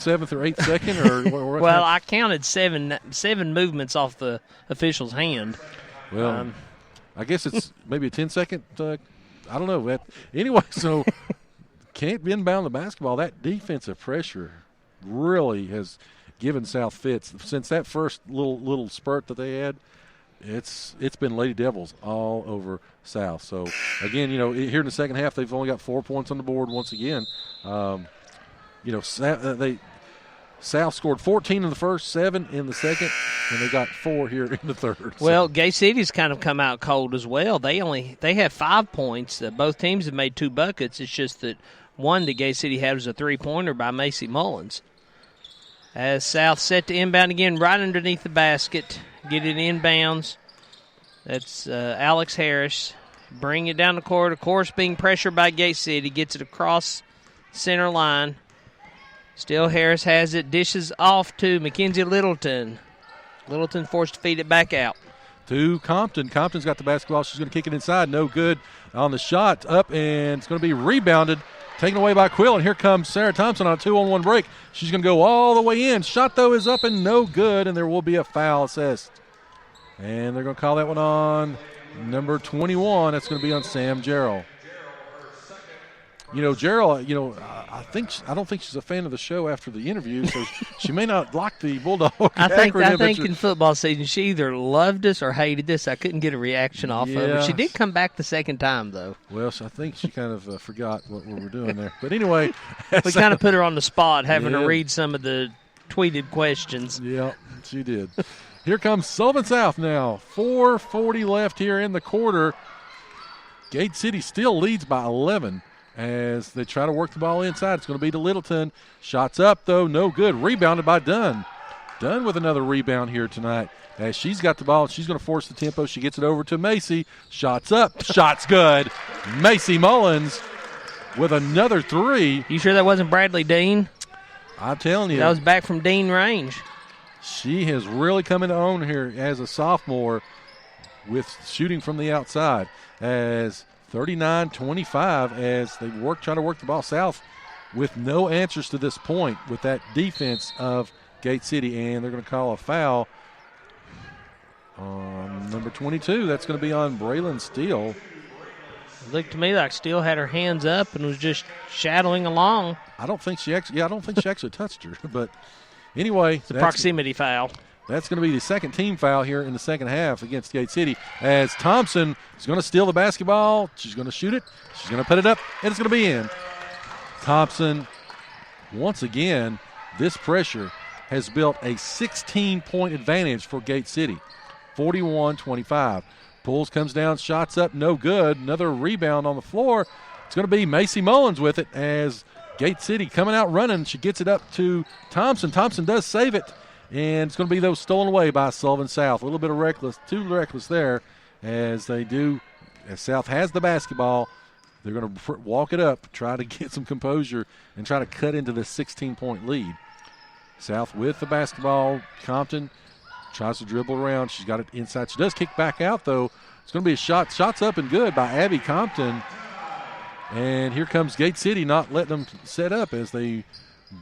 7th or 8th second? Or well, I counted seven movements off the official's hand. Well, I guess it's maybe a 10-second. I don't know. Anyway, so can't inbound the basketball. That defensive pressure really has given South fits. Since that first little spurt that they had, it's been Lady Devils all over South. So, again, here in the second half, they've only got 4 points on the board once again. South scored 14 in the first, 7 in the second, and they got 4 here in the third. Well, Gay City's kind of come out cold as well. They have 5 points. Both teams have made 2 buckets. It's just that one that Gay City had was a 3-pointer by Macy Mullins. As South set to inbound again, right underneath the basket, get it inbounds. That's Alex Harris. Bring it down the court. Of course, being pressured by Gay City, gets it across center line. Still Harris has it, dishes off to Mackenzie Littleton. Littleton forced to feed it back out. To Compton. Compton's got the basketball. She's going to kick it inside. No good on the shot. Up, and it's going to be rebounded. Taken away by Quill, and here comes Sarah Thompson on a 2-on-1 break. She's going to go all the way in. Shot, though, is up and no good, and there will be a foul assessed. And they're going to call that one on number 21. That's going to be on Sam Jarrell. Jarrell, I don't think she's a fan of the show after the interview, so she may not like the Bulldog acronym. I think in football season she either loved us or hated us. I couldn't get a reaction off of her. She did come back the second time, though. Well, I think she kind of forgot what we were doing there. But anyway. We kind of put her on the spot, having to read some of the tweeted questions. Yeah, she did. Here comes Sullivan South now. 4:40 left here in the quarter. Gate City still leads by 11. As they try to work the ball inside. It's going to be to Littleton. Shots up, though, no good. Rebounded by Dunn. Dunn with another rebound here tonight. As she's got the ball, she's going to force the tempo. She gets it over to Macy. Shots up. Shots good. Macy Mullins with another 3. You sure that wasn't Bradley Dean? I'm telling you. That was back from Dean range. She has really come into own here as a sophomore with shooting from the outside. As 39-25 as they try to work the ball South with no answers to this point with that defense of Gate City. And they're going to call a foul on number 22. That's going to be on Braylon Steele. It looked to me like Steele had her hands up and was just shadowing along. I don't think she actually touched her. But anyway. It's a proximity foul. That's going to be the second team foul here in the second half against Gate City as Thompson is going to steal the basketball. She's going to shoot it. She's going to put it up, and it's going to be in. Thompson, once again, this pressure has built a 16-point advantage for Gate City, 41-25. Pulls, comes down, shots up, no good. Another rebound on the floor. It's going to be Macy Mullins with it as Gate City coming out running. She gets it up to Thompson. Thompson does save it. And it's going to be those stolen away by Sullivan South. A little bit of too reckless there as they do. As South has the basketball, they're going to walk it up, try to get some composure, and try to cut into this 16-point lead. South with the basketball. Compton tries to dribble around. She's got it inside. She does kick back out, though. It's going to be a shot. Shots up and good by Abby Compton. And here comes Gate City not letting them set up as they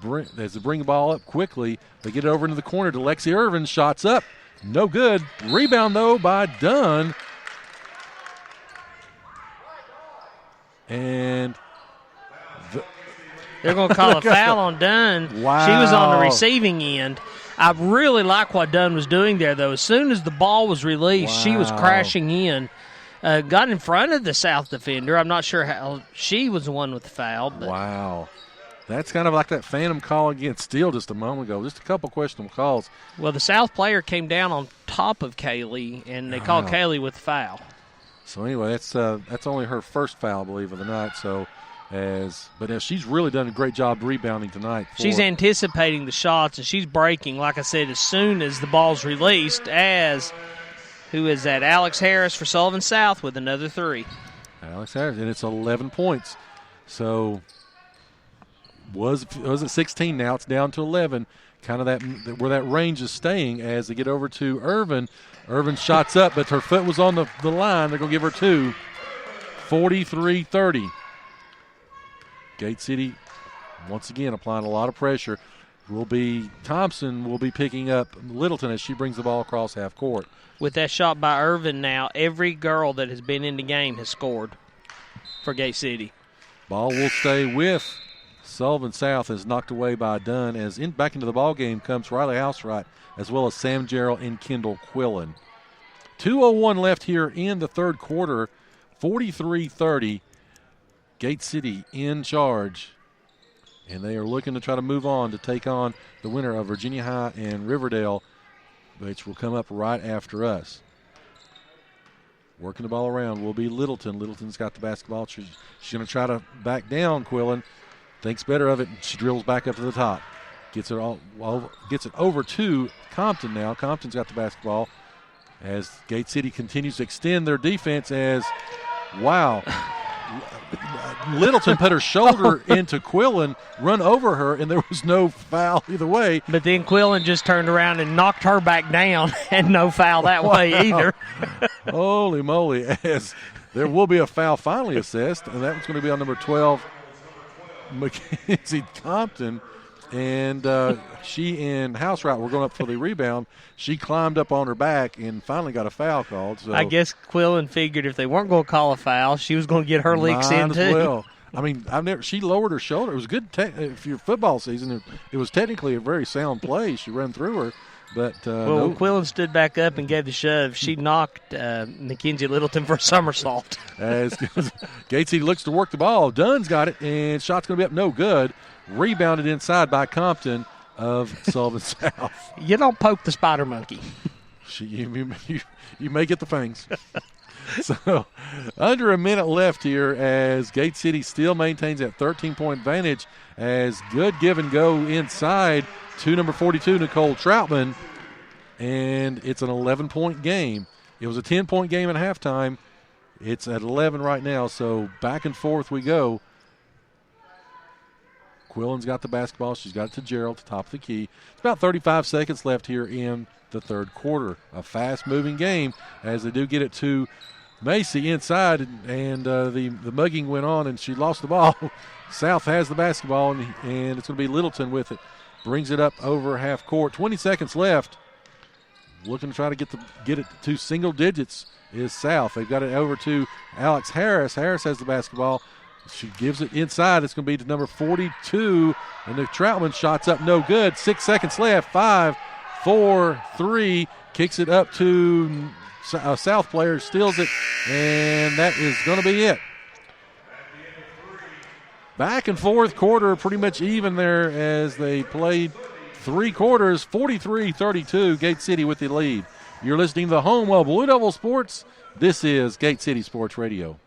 bring the ball up quickly. They get it over into the corner to Lexi Irvin. Shots up. No good. Rebound, though, by Dunn. And they're going to call a foul on Dunn. Wow. She was on the receiving end. I really like what Dunn was doing there, though. As soon as the ball was released, she was crashing in. Got in front of the South defender. I'm not sure how she was the one with the foul. But. Wow. That's kind of like that phantom call against Steele just a moment ago. Just a couple questionable calls. Well, the South player came down on top of Kaylee, and they called Kaylee with the foul. So anyway, that's only her first foul, I believe, of the night. But she's really done a great job rebounding tonight. She's anticipating the shots, and she's breaking, like I said, as soon as the ball's released. Who is that? Alex Harris for Sullivan South with another 3. Alex Harris, and it's 11 points. So was it 16 now? It's down to 11. Kind of where that range is staying as they get over to Irvin. Irvin shots up, but her foot was on the line. They're going to give her 2. 43-30. Gate City, once again, applying a lot of pressure. will be Thompson will be picking up Littleton as she brings the ball across half court. With that shot by Irvin now, every girl that has been in the game has scored for Gate City. Ball will stay with Sullivan South, is knocked away by Dunn. As back into the ball game comes Riley Housewright as well as Sam Gerald and Kendall Quillen. 2:01 left here in the third quarter, 43-30. Gate City in charge. And they are looking to try to move on to take on the winner of Virginia High and Riverdale, which will come up right after us. Working the ball around will be Littleton. Littleton's got the basketball. She's going to try to back down. Quillen thinks better of it, and she drills back up to the top. Gets it over to Compton now. Compton's got the basketball as Gate City continues to extend their defense Littleton put her shoulder into Quillen, run over her, and there was no foul either way. But then Quillen just turned around and knocked her back down, and no foul that way either. Holy moly, as there will be a foul finally assessed, and that was going to be on number 12, Mackenzie Compton. And she and Housewright were going up for the rebound. She climbed up on her back and finally got a foul called. So I guess Quillen figured if they weren't going to call a foul, she was going to get her licks in too. Well. I mean, she lowered her shoulder. It was good for your football season. It was technically a very sound play. She ran through her. But when Quillen stood back up and gave the shove, she knocked Mackenzie Littleton for a somersault. As Gate City looks to work the ball, Dunn's got it, and shot's going to be up no good. Rebounded inside by Compton of Sullivan South. You don't poke the spider monkey. You may get the fangs. So, under a minute left here as Gate City still maintains that 13-point advantage as good give and go inside to number 42, Nicole Troutman, and it's an 11-point game. It was a 10-point game at halftime. It's at 11 right now, so back and forth we go. Quillen's got the basketball. She's got it to Gerald, top of the key. It's about 35 seconds left here in the third quarter. A fast-moving game as they do get it to Macy inside, and the mugging went on, and she lost the ball. South has the basketball, and it's going to be Littleton with it. Brings it up over half court. 20 seconds left. Looking to try to get it to single digits is South. They've got it over to Alex Harris. Harris has the basketball. She gives it inside. It's going to be to number 42. And the Troutman shot's up no good. 6 seconds left. 5, 4, 3. Kicks it up to a South player. Steals it. And that is going to be it. Back and forth quarter, pretty much even there as they played three quarters. 43-32. Gate City with the lead. You're listening to the home of Blue Devil Sports. This is Gate City Sports Radio.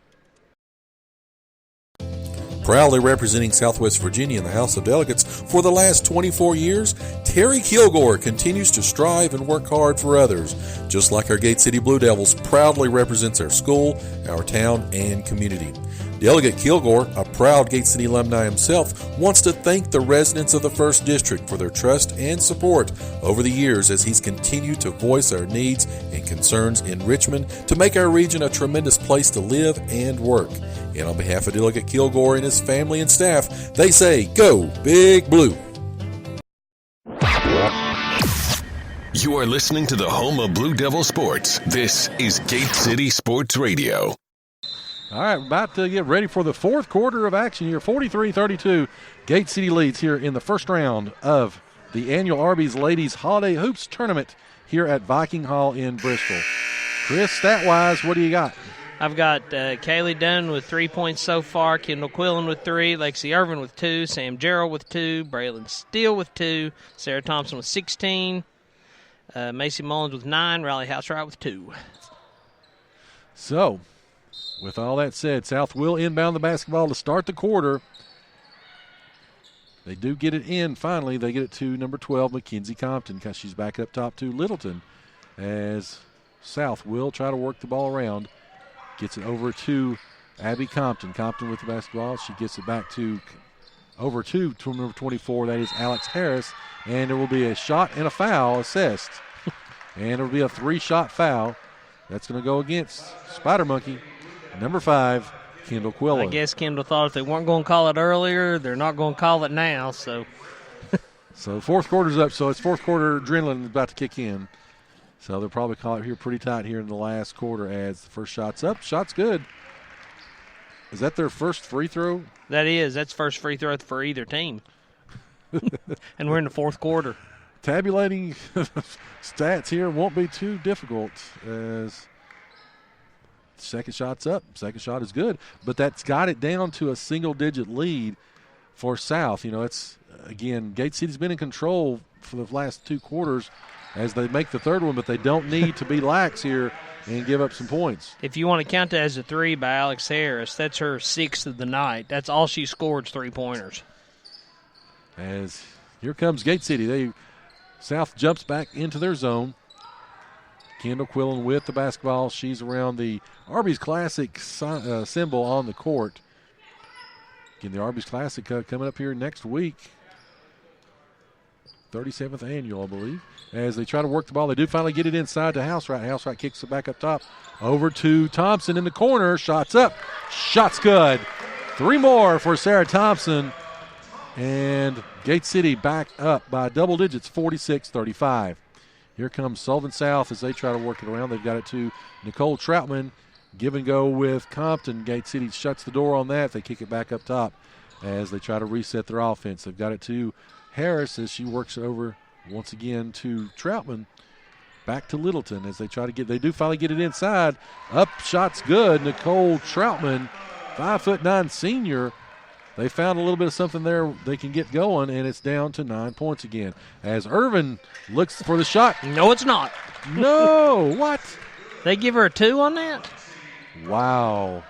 Proudly representing Southwest Virginia in the House of Delegates for the last 24 years, Terry Kilgore continues to strive and work hard for others. Just like our Gate City Blue Devils proudly represents our school, our town, and community. Delegate Kilgore, a proud Gate City alumni himself, wants to thank the residents of the 1st District for their trust and support over the years as he's continued to voice our needs and concerns in Richmond to make our region a tremendous place to live and work. And on behalf of Delegate Kilgore and his family and staff, they say, go Big Blue. You are listening to the home of Blue Devil Sports. This is Gate City Sports Radio. All right, we're about to get ready for the fourth quarter of action here. 43-32. Gate City leads here in the first round of the annual Arby's Ladies Holiday Hoops Tournament here at Viking Hall in Bristol. Chris, stat-wise, what do you got? I've got Kaylee Dunn with 3 points so far, Kendall Quillen with 3, Lexi Irvin with 2, Sam Gerald with 2, Braylon Steele with 2, Sarah Thompson with 16, Macy Mullins with 9, Riley Housewright with 2. So, with all that said, South will inbound the basketball to start the quarter. They do get it in finally. They get it to number 12, Mackenzie Compton, because she's back up top to Littleton as South will try to work the ball around. Gets it over to Abby Compton. Compton with the basketball. She gets it back over to number 24. That is Alex Harris. And there will be a shot and a foul assessed. And it will be a 3-shot foul. That's going to go against Spider Monkey. Number 5, Kendall Quillen. I guess Kendall thought if they weren't going to call it earlier, they're not going to call it now. So So fourth quarter's up, so it's fourth quarter adrenaline about to kick in. So they'll probably call it here pretty tight here in the last quarter as the first shot's up. Shot's good. Is that their first free throw? That is. That's first free throw for either team. And we're in the fourth quarter. Tabulating stats here won't be too difficult as second shot's up. Second shot is good, but that's got it down to a single-digit lead for South. You know, it's, again, Gate City's been in control for the last two quarters as they make the third one, but they don't need to be lax here and give up some points. If you want to count that as a three by Alex Harris, that's her sixth of the night. That's all she scored, 3-pointers. As here comes Gate City. South jumps back into their zone. Kendall Quillen with the basketball. She's around the Arby's Classic symbol on the court. Again, the Arby's Classic coming up here next week. 37th annual, I believe. As they try to work the ball, they do finally get it inside to Housewright. Housewright kicks it back up top. Over to Thompson in the corner. Shots up. Shot's good. 3 more for Sarah Thompson. And Gate City back up by double digits, 46-35. Here comes Sullivan South as they try to work it around. They've got it to Nicole Troutman. Give and go with Compton. Gate City shuts the door on that. They kick it back up top as they try to reset their offense. They've got it to Harris as she works it over once again to Troutman. Back to Littleton as they try to they do finally get it inside. Up, shot's good. Nicole Troutman, 5'9" senior. They found a little bit of something there they can get going, and it's down to 9 points again. As Irvin looks for the shot. No, it's not. No, what? They give her a 2 on that? Wow.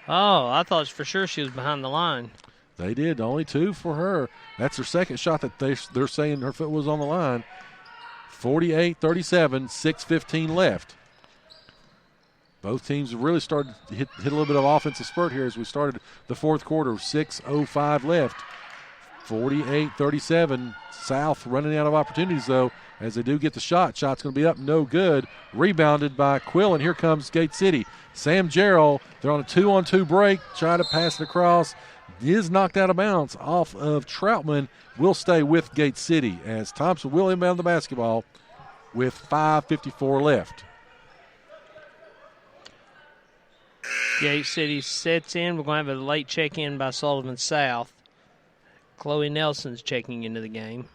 Oh, I thought for sure she was behind the line. They did. Only 2 for her. That's her second shot that they're saying her foot was on the line. 48-37, 6:15 left. Both teams have really started to hit a little bit of offensive spurt here as we started the fourth quarter. 6:05 left. 48-37. South running out of opportunities, though, as they do get the shot. Shot's going to be up, no good. Rebounded by Quill, and here comes Gate City. Sam Jarrell, they're on a 2-on-2 break, trying to pass it across. Is knocked out of bounds off of Troutman. Will stay with Gate City as Thompson will inbound the basketball with 5:54 left. Gate City sets in. We're going to have a late check-in by Sullivan South. Chloe Nelson's checking into the game.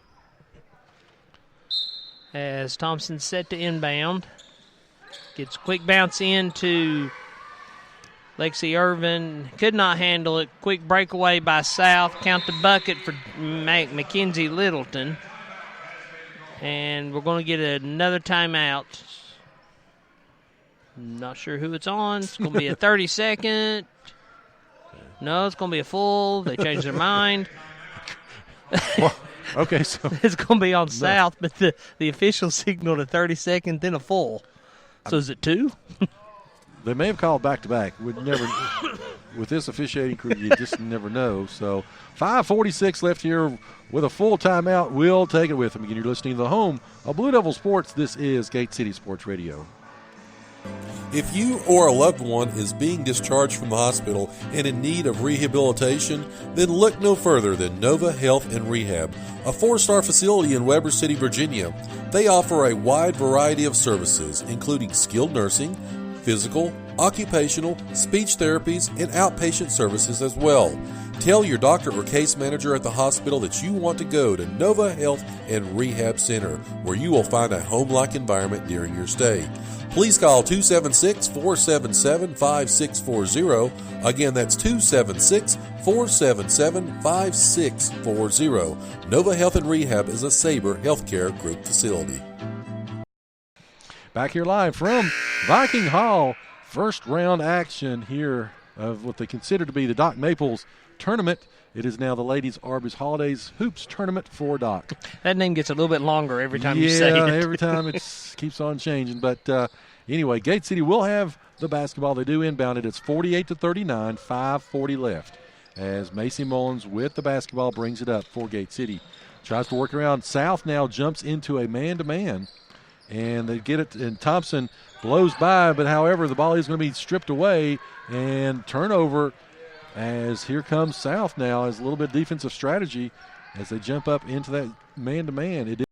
As Thompson set to inbound. Gets a quick bounce into Lexi Irvin. Could not handle it. Quick breakaway by South. Count the bucket for Mackenzie Littleton. And we're going to get another timeout. Not sure who it's on. It's going to be a 30-second. No, it's going to be a full. They changed their mind. Well, okay, so it's going to be on South, but the official signaled a 30-second, then a full. So is it 2? They may have called back-to-back. We'd never, with this officiating crew, you just never know. So 5:46 left here with a full timeout. We'll take it with them. Again, you're listening to the home of Blue Devil Sports. This is Gate City Sports Radio. If you or a loved one is being discharged from the hospital and in need of rehabilitation, then look no further than Nova Health and Rehab, a 4-star facility in Weber City, Virginia. They offer a wide variety of services, including skilled nursing, physical, occupational, speech therapies, and outpatient services as well. Tell your doctor or case manager at the hospital that you want to go to Nova Health and Rehab Center, where you will find a home-like environment during your stay. Please call 276-477-5640. Again, that's 276-477-5640. Nova Health and Rehab is a Sabre Healthcare Group facility. Back here live from Viking Hall. First round action here of what they consider to be the Doc Maples tournament. It is now the Ladies Arby's Holidays Hoops Tournament for Doc. That name gets a little bit longer every time you say it. Yeah, every time it keeps on changing. But anyway, Gate City will have the basketball. They do inbound it. It's 48-39, 5:40 left. As Macy Mullins with the basketball brings it up for Gate City. Tries to work around. South now jumps into a man-to-man. And they get it, and Thompson blows by, but however, the ball is going to be stripped away and turnover as here comes South now as a little bit of defensive strategy as they jump up into that man-to-man. It